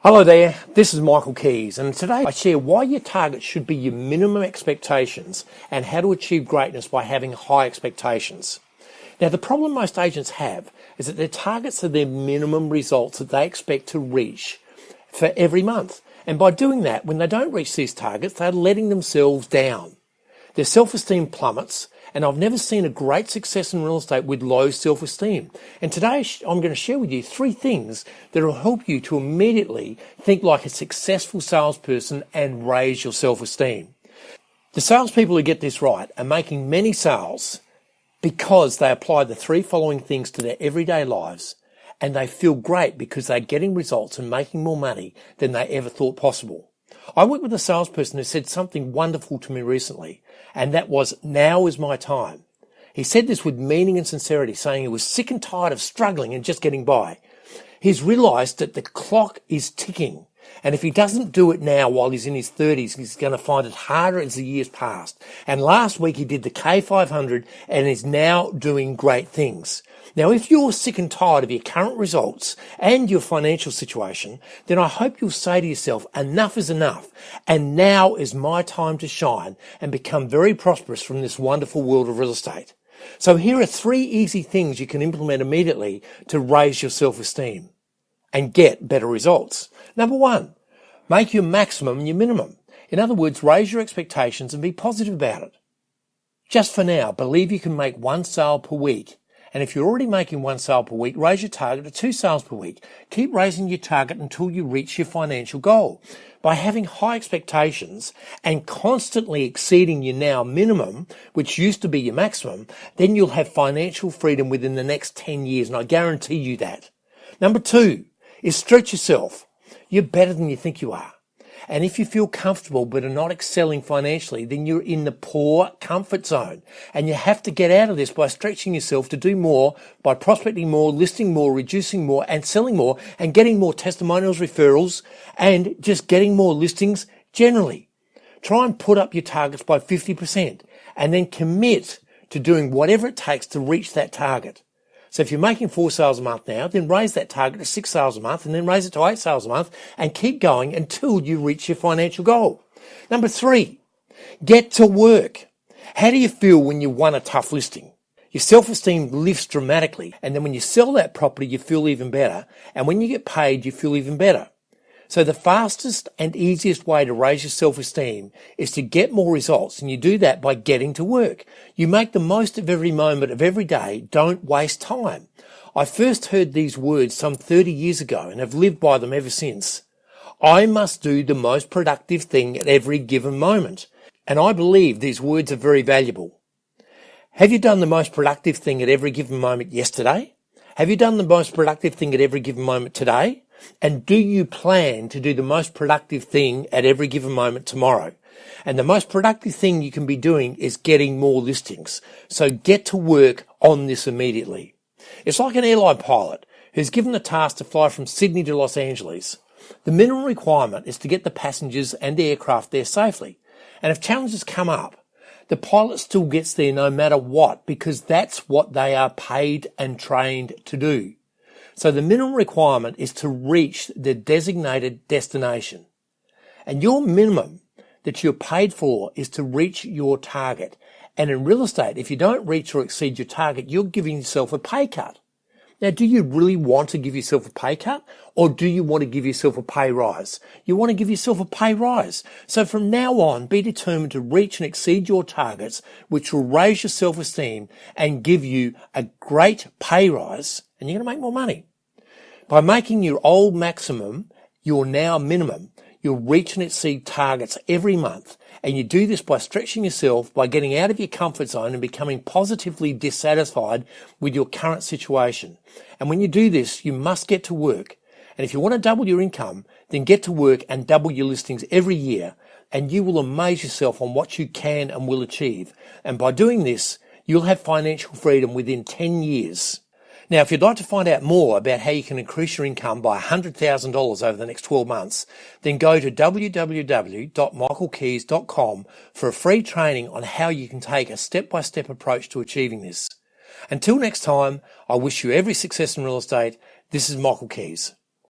Hello there, this is Michael Kies, and today I share why your targets should be your minimum expectations and how to achieve greatness by having high expectations. Now, the problem most agents have is that their targets are their minimum results that they expect to reach for every month. And by doing that, when they don't reach these targets, they're letting themselves down. Their self-esteem plummets, and I've never seen a great success in real estate with low self-esteem. And today I'm going to share with you 3 things that will help you to immediately think like a successful salesperson and raise your self-esteem. The salespeople who get this right are making many sales because they apply the 3 following things to their everyday lives, and they feel great because they're getting results and making more money than they ever thought possible. I worked with a salesperson who said something wonderful to me recently, and that was, "Now is my time." He said this with meaning and sincerity, saying he was sick and tired of struggling and just getting by. He's realized that the clock is ticking, and if he doesn't do it now while he's in his 30s, he's going to find it harder as the years pass. And last week he did the K500 and is now doing great things. Now, if you're sick and tired of your current results and your financial situation, then I hope you'll say to yourself, enough is enough, and now is my time to shine and become very prosperous from this wonderful world of real estate. So here are 3 easy things you can implement immediately to raise your self-esteem and get better results. Number 1, make your maximum your minimum. In other words, raise your expectations and be positive about it. Just for now, believe you can make 1 sale per week. And if you're already making 1 sale per week, raise your target to 2 sales per week. Keep raising your target until you reach your financial goal. By having high expectations and constantly exceeding your now minimum, which used to be your maximum, then you'll have financial freedom within the next 10 years, and I guarantee you that. Number 2 is stretch yourself. You're better than you think you are. And if you feel comfortable but are not excelling financially, then you're in the poor comfort zone. And you have to get out of this by stretching yourself to do more, by prospecting more, listing more, reducing more, and selling more, and getting more testimonials, referrals, and just getting more listings generally. Try and put up your targets by 50% and then commit to doing whatever it takes to reach that target. So if you're making 4 sales a month now, then raise that target to 6 sales a month and then raise it to 8 sales a month and keep going until you reach your financial goal. Number 3, get to work. How do you feel when you won a tough listing? Your self-esteem lifts dramatically, and then when you sell that property, you feel even better. And when you get paid, you feel even better. So the fastest and easiest way to raise your self-esteem is to get more results, and you do that by getting to work. You make the most of every moment of every day. Don't waste time. I first heard these words some 30 years ago and have lived by them ever since. I must do the most productive thing at every given moment. And I believe these words are very valuable. Have you done the most productive thing at every given moment yesterday? Have you done the most productive thing at every given moment today? And do you plan to do the most productive thing at every given moment tomorrow? And the most productive thing you can be doing is getting more listings. So get to work on this immediately. It's like an airline pilot who's given the task to fly from Sydney to Los Angeles. The minimum requirement is to get the passengers and the aircraft there safely. And if challenges come up, the pilot still gets there no matter what, because that's what they are paid and trained to do. So the minimum requirement is to reach the designated destination. And your minimum that you're paid for is to reach your target. And in real estate, if you don't reach or exceed your target, you're giving yourself a pay cut. Now, do you really want to give yourself a pay cut, or do you want to give yourself a pay rise? You want to give yourself a pay rise. So from now on, be determined to reach and exceed your targets, which will raise your self-esteem and give you a great pay rise, and you're going to make more money. By making your old maximum your now minimum, you'll reach and exceed targets every month. And you do this by stretching yourself, by getting out of your comfort zone and becoming positively dissatisfied with your current situation. And when you do this, you must get to work. And if you want to double your income, then get to work and double your listings every year. And you will amaze yourself on what you can and will achieve. And by doing this, you'll have financial freedom within 10 years. Now, if you'd like to find out more about how you can increase your income by $100,000 over the next 12 months, then go to www.michaelkies.com for a free training on how you can take a step-by-step approach to achieving this. Until next time, I wish you every success in real estate. This is Michael Kies.